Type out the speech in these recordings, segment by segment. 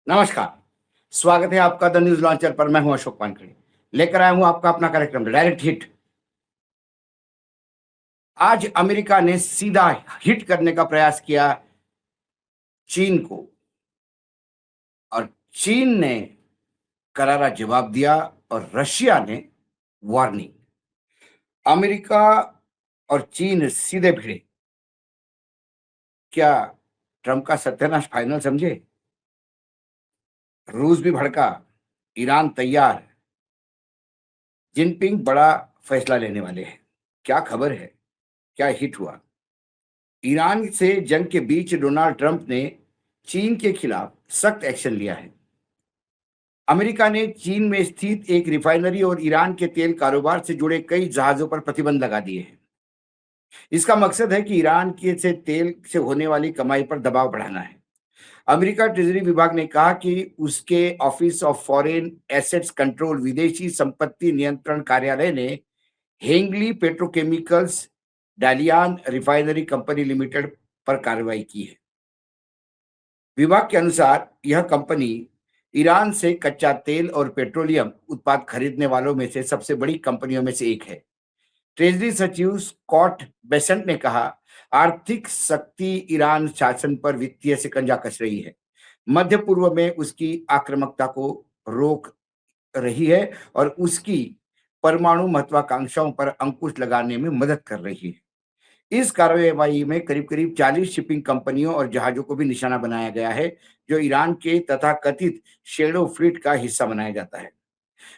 नमस्कार, स्वागत है आपका द न्यूज़ लॉन्चर पर। मैं हूं अशोक वानखेड़े। लेकर आया हूं आपका अपना कार्यक्रम डायरेक्ट हिट। आज अमेरिका ने सीधा हिट करने का प्रयास किया चीन को, और चीन ने करारा जवाब दिया और रशिया ने वार्निंग। अमेरिका और चीन सीधे भिड़े। क्या ट्रंप का सत्यानाश फाइनल समझे? रूस भी भड़का, ईरान तैयार, जिनपिंग बड़ा फैसला लेने वाले हैं। क्या खबर है? क्या हिट हुआ? ईरान से जंग के बीच डोनाल्ड ट्रंप ने चीन के खिलाफ सख्त एक्शन लिया है। अमेरिका ने चीन में स्थित एक रिफाइनरी और ईरान के तेल कारोबार से जुड़े कई जहाजों पर प्रतिबंध लगा दिए हैं। इसका मकसद है कि ईरान के से तेल से होने वाली कमाई पर दबाव बढ़ाना है। अमेरिका ट्रेजरी विभाग ने कहा कि उसके office of foreign assets control विदेशी संपत्ति नियंत्रण कार्यालय ने हेंगली petrochemicals Dalian refinery company limited पर कार्रवाई की है। विभाग के अनुसार यह कंपनी ईरान से कच्चा तेल और पेट्रोलियम उत्पाद खरीदने वालों में से सबसे बड़ी कंपनियों में से एक है। ट्रेजरी सचिव स्कॉट बेसेंट ने कहा, आर्थिक शक्ति ईरान शासन पर वित्तीय शिकंजा कस रही है, मध्य पूर्व में उसकी आक्रामकता को रोक रही है और उसकी परमाणु महत्वाकांक्षाओं पर अंकुश लगाने में मदद कर रही है। इस कार्रवाई में करीब-करीब 40 शिपिंग कंपनियों और जहाज़ों को भी निशाना बनाया गया है, जो ईरान के तथाकथित शैडो फ्लीट का हिस्सा बनाया जाता है।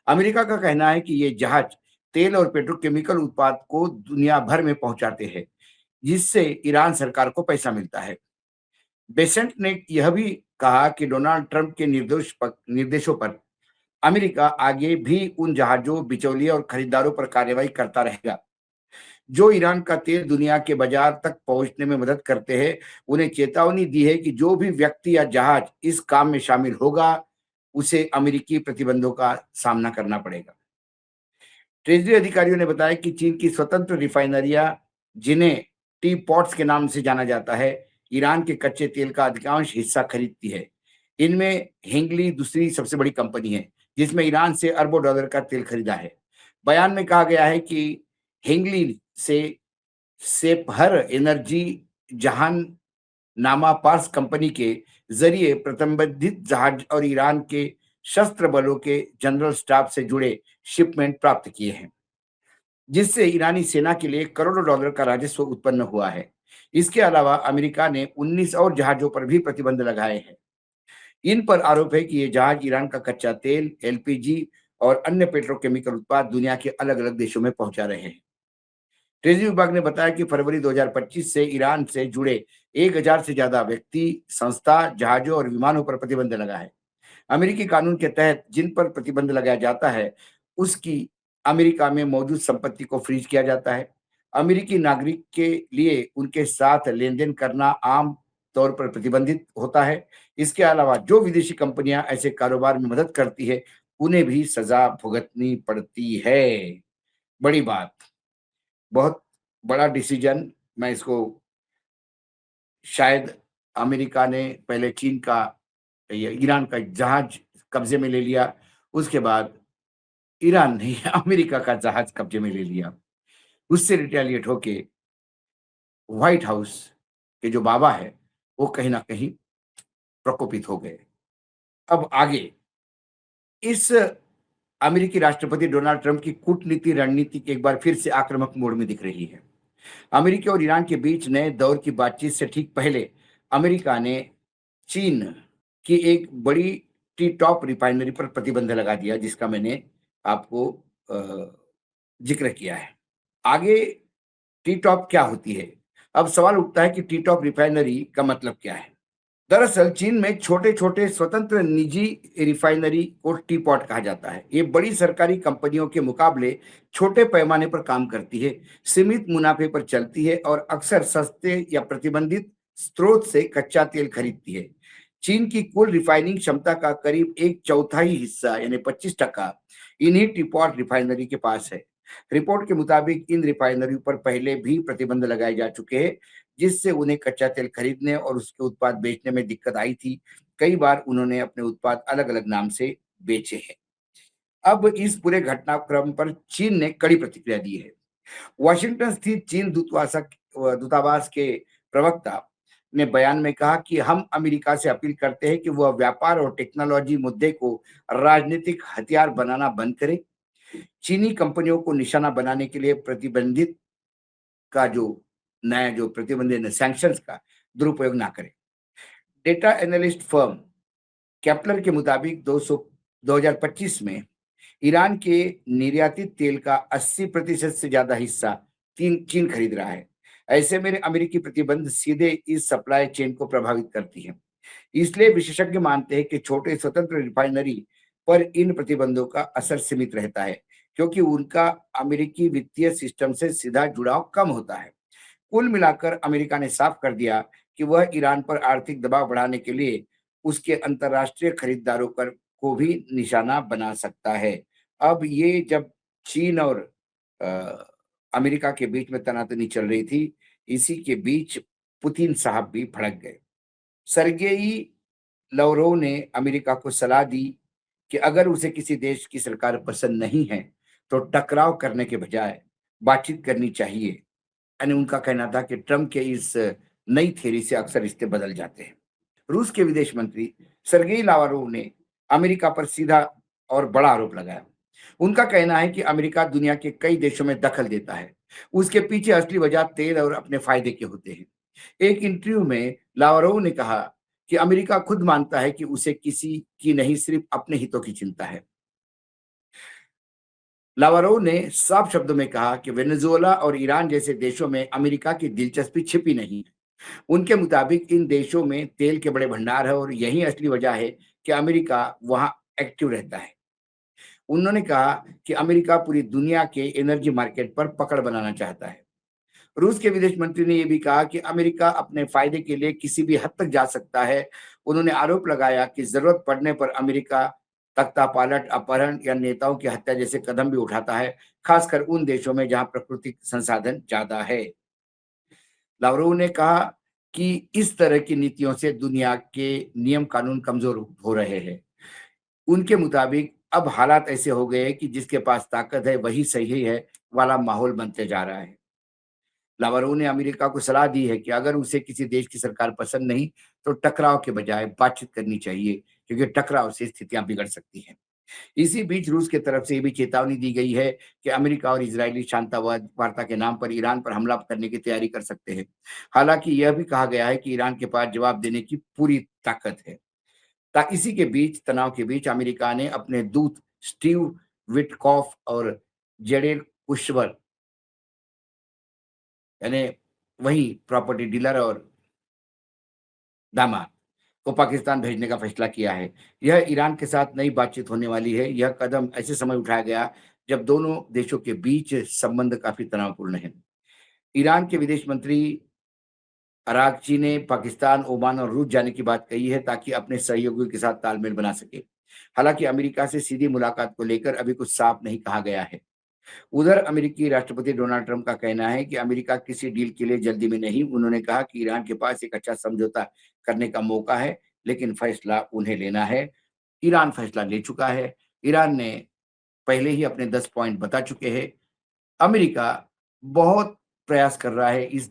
अमेरिका का कहना है कि ये जहाज तेल और पेट्रोकेमिकल उत्पाद को दुनिया भर में पहुंचाते हैं, जिससे ईरान सरकार को पैसा मिलता है। बेसेंट ने यह भी कहा कि डोनाल्ड ट्रंप के निर्देशों पर अमेरिका आगे भी उन जहाज़ों, बिचौलिए और खरीदारों पर कार्रवाई करता रहेगा, जो ईरान का तेल दुनिया के बाजार तक पहुंचने में मदद करते हैं। उन्हें चेतावनी दी है कि जो भी व्यक्ति या जहाज इस काम में शामिल होगा, उसे अमेरिकी प्रतिबंधों का सामना करना पड़ेगा। ट्रेजरी अधिकारियों ने बताया कि चीन की स्वतंत्र रिफाइनरियां, जिन्हें टी पॉट्स के नाम से जाना जाता है, ईरान के कच्चे तेल का अधिकांश हिस्सा खरीदती है। इनमें हेंगली दूसरी सबसे बड़ी कंपनी है, जिसमें ईरान से अरबों डॉलर का तेल खरीदा है। बयान में कहा गया है कि हेंगली से सेपहर एनर्जी जहान नामा पार्स कंपनी के जरिए प्रतिबंधित जहाज और ईरान के शस्त्र बलों के जनरल स्टाफ से जुड़े शिपमेंट प्राप्त किए हैं, जिससे ईरानी सेना के लिए करोड़ों डॉलर का राजस्व उत्पन्न हुआ है। इसके अलावा अमेरिका ने 19 और जहाजों पर भी प्रतिबंध लगाए हैं। इन पर आरोप है कि ये जहाज ईरान का कच्चा तेल, एलपीजी और अन्य पेट्रोकेमिकल उत्पाद दुनिया के अलग-अलग देशों में पहुंचा रहे हैं। ट्रेजरी विभाग ने बताया कि फरवरी 2025 से ईरान से जुड़े 1000 से ज्यादा व्यक्ति, संस्था, जहाजों और विमानों पर प्रतिबंध लगा है। अमेरिकी कानून के तहत जिन पर प्रतिबंध लगाया जाता है, उसकी अमेरिका में मौजूद संपत्ति को फ्रीज किया जाता है। अमेरिकी नागरिक के लिए उनके साथ लेन-देन करना आम तौर पर प्रतिबंधित होता है। इसके अलावा जो विदेशी कंपनियां ऐसे कारोबार में मदद करती है, उन्हें भी सजा भुगतनी पड़ती है। बड़ी बात, बहुत बड़ा डिसीजन। मैं इसको शायद अमेरिका ने पहले चीन का ये ईरान का जहाज कब्जे में ले लिया, उसके बाद ईरान ने अमेरिका का जहाज कब्जे में ले लिया। उससे रिटेलिएट होके व्हाइट हाउस के जो बाबा है, वो कहीं न कहीं प्रकोपित हो गए। अब आगे इस अमेरिकी राष्ट्रपति डोनाल्ड ट्रंप की कूटनीति रणनीति एक बार फिर से आक्रामक मोड़ में दिख रही है। अमेरिका और ईरान के बीच नए दौर की बातचीत से ठीक पहले अमेरिका ने चीन की एक बड़ी टी टॉप रिफाइनरी पर प्रतिबंध लगा दिया, जिसका मैंने आपको जिक्र किया है। आगे टी टॉप क्या होती है? अब सवाल उठता है कि टी टॉप रिफाइनरी का मतलब क्या है? दरअसल चीन में छोटे-छोटे स्वतंत्र निजी रिफाइनरी को टी पॉट कहा जाता है। ये बड़ी सरकारी कंपनियों के मुकाबले छोटे पैमाने पर काम करती है, सीमित मुनाफे पर चलती है और अक्सर सस्ते या प्रतिबंधित स्रोत से कच्चा तेल खरीदती है। चीन की कुल रिफाइनिंग क्षमता का करीब एक चौथाई हिस्सा यानी 25% इन्हीं टी पॉट रिफाइनरी के पास है। रिपोर्ट के मुताबिक इन रिफाइनरियों पर पहले भी प्रतिबंध लगाए जा चुके हैं, जिससे उन्हें कच्चा तेल खरीदने और उसके उत्पाद बेचने में दिक्कत आई थी। कई बार उन्होंने अपने उत्पाद अलग-अलग नाम से बेचे हैं। अब इस पूरे घटनाक्रम पर चीन ने कड़ी प्रतिक्रिया दी है। वाशिंगटन स्थित चीन दूतावास के प्रवक्ता ने बयान में कहा कि हम अमेरिका से अपील करते हैं कि वह व्यापार और टेक्नोलॉजी मुद्दे को राजनीतिक हथियार बनाना बंद करे। चीनी कंपनियों को निशाना बनाने के लिए प्रतिबंधित का जो नया जो प्रतिबंधित सैंक्शंस का दुरुपयोग ना करे। डेटा एनालिस्ट फर्म केपलर के मुताबिक 2025 में ईरान के निर्यातित तेल का 80% से ज्यादा हिस्सा चीन खरीद रहा है। ऐसे में अमेरिकी प्रतिबंध सीधे इस सप्लाई चेन को प्रभावित करती है। इसलिए विशेषज्ञ मानते हैं कि छोटे स्वतंत्र रिफाइनरी पर इन प्रतिबंधों का असर सीमित रहता है, क्योंकि उनका अमेरिकी वित्तीय सिस्टम से सीधा जुड़ाव कम होता है। कुल मिलाकर अमेरिका ने साफ कर दिया कि वह ईरान पर आर्थिक दबाव बढ़ाने के लिए उसके अंतर्राष्ट्रीय खरीदारों पर को भी निशाना बना सकता है। अब ये जब चीन और अ, अमेरिका के बीच में तनातनी चल रही थी, इसी के बीच पुतिन साहब भी भड़क गए। सर्गेई लाव्रोव ने अमेरिका को सलाह दी कि अगर उसे किसी देश की सरकार पसंद नहीं है, तो टकराव करने के बजाय बातचीत करनी चाहिए। यानी उनका कहना था कि ट्रंप के इस नई थ्योरी से अक्सर रिश्ते बदल जाते हैं। रूस के विदेश मंत्री सर्गेई लावारोव ने अमेरिका पर सीधा और बड़ा आरोप लगाया। उनका कहना है कि अमेरिका दुनिया के कई देशों में दखल देता है। उसके पीछे असली वजह तेल और अपने फायदे के होते हैं। एक इंटरव्यू में लावारोव ने कहा कि अमेरिका खुद मानता है कि उसे किसी की नहीं, सिर्फ अपने हितों की चिंता है। लावारोव ने साफ शब्दों में कहा कि वेनेजुएला और ईरान जैसे देशों में अमेरिका की दिलचस्पी छिपी नहीं है। उनके मुताबिक इन देशों में तेल के बड़े भंडार है और यही असली वजह है कि अमेरिका वहां एक्टिव रहता है। उन्होंने कहा कि अमेरिका पूरी दुनिया के एनर्जी मार्केट पर पकड़ बनाना चाहता है। रूस के विदेश मंत्री ने यह भी कहा कि अमेरिका अपने फायदे के लिए किसी भी हद तक जा सकता है। उन्होंने आरोप लगाया कि जरूरत पड़ने पर अमेरिका तख्तापालट, अपहरण या नेताओं की हत्या जैसे कदम भी उठाता है, खासकर उन देशों में जहां प्राकृतिक संसाधन ज्यादा है। लाव्रोव ने कहा कि इस तरह की नीतियों से दुनिया के नियम कानून कमजोर हो रहे हैं। उनके मुताबिक अब हालात ऐसे हो गए हैं कि जिसके पास ताकत है वही सही है वाला माहौल बनते जा रहा है। लावारो ने अमेरिका को सलाह दी है कि अगर उसे किसी देश की सरकार पसंद नहीं, तो टकराव के बजाय बातचीत करनी चाहिए, क्योंकि टकराव से स्थितियां बिगड़ सकती हैं। इसी बीच रूस की तरफ से ये भी चेतावनी दी गई है कि अमेरिका और इजरायली शांति वार्ता के नाम पर ईरान पर हमला करने की तैयारी कर सकते हैं। हालांकि यह भी कहा गया है कि ईरान के पास जवाब देने की पूरी ताकत है। इसी के बीच, तनाव के बीच, अमेरिका ने अपने दूत स्टीव विटकॉफ और जेरेड कुशवर, यानी वही प्रॉपर्टी डीलर और दामाद, को पाकिस्तान भेजने का फैसला किया है। यह ईरान के साथ नई बातचीत होने वाली है। यह कदम ऐसे समय उठाया गया जब दोनों देशों के बीच संबंध काफी तनावपूर्ण है। ईरान के विदेश मंत्री अरागची ने पाकिस्तान, ओमान और रूस जाने की बात कही है, ताकि अपने सहयोगियों के साथ तालमेल बना सके। हालांकि अमेरिका से सीधी मुलाकात को लेकर अभी कुछ साफ नहीं कहा गया है। उधर अमेरिकी राष्ट्रपति डोनाल्ड ट्रंप का कहना है कि अमेरिका किसी डील के लिए जल्दी में नहीं। उन्होंने कहा कि ईरान के पास एक अच्छा समझौता करने का मौका है, लेकिन फैसला उन्हें लेना है। ईरान फैसला ले चुका है। ईरान ने पहले ही अपने 10 पॉइंट बता चुके हैं। अमेरिका बहुत प्रयास कर रहा है, इस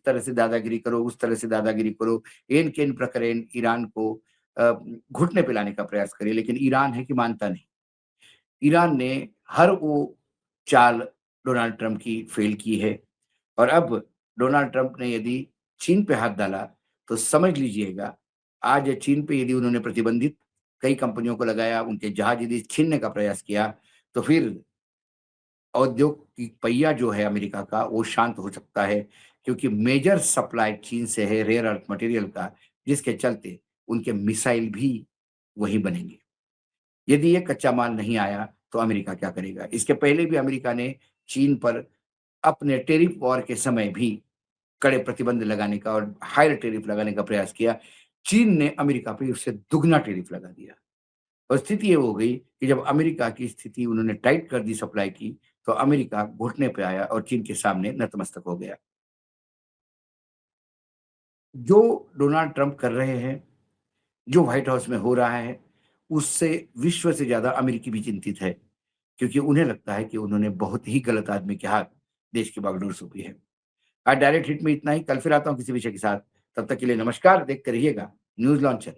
तरह से दादागिरी करो, उस तरह से दादागिरी करो, एन केन प्रकरण ईरान को घुटने पे लाने का प्रयास करे, लेकिन ईरान है कि मानता नहीं। ईरान ने हर वो चाल डोनाल्ड ट्रंप की फेल की है, और अब डोनाल्ड ट्रंप ने यदि चीन पे हाथ डाला, तो समझ लीजिएगा, आज चीन पे यदि उन्होंने प्रतिबंधित कई कंपनियों को लगाया, उनके जहाज यदि छीनने का प्रयास किया, तो फिर औद्योगिक पहिया जो है अमेरिका का, वो शांत हो सकता है, क्योंकि मेजर सप्लाई चीन से है रेयर अर्थ मटेरियल का, जिसके चलते उनके मिसाइल भी वही बनेंगे। यदि ये कच्चा माल नहीं आया, तो अमेरिका क्या करेगा? इसके पहले भी अमेरिका ने चीन पर अपने टैरिफ वॉर के समय भी कड़े प्रतिबंध लगाने का और हायर टैरिफ लगाने का प्रयास किया। चीन ने अमेरिका पे उससे दुगना टैरिफ लगा दिया, और स्थिति ये हो गई कि जब अमेरिका की स्थिति उन्होंने टाइट कर दी सप्लाई की, तो अमेरिका घुटने पे आया और चीन के सामने नतमस्तक हो गया। जो डोनाल्ड ट्रंप कर रहे हैं, जो व्हाइट हाउस में हो रहा है, उससे विश्व से ज़्यादा अमेरिकी भी चिंतित है, क्योंकि उन्हें लगता है कि उन्होंने बहुत ही गलत आदमी के हाथ देश की बागडोर सौंपी है। आज डायरेक्ट हिट में इतना ही, कल फिर आता हूँ किसी विषय के साथ। तब तक के लिए नमस्कार, देखते रहिएगा न्यूज़ लॉन्चर।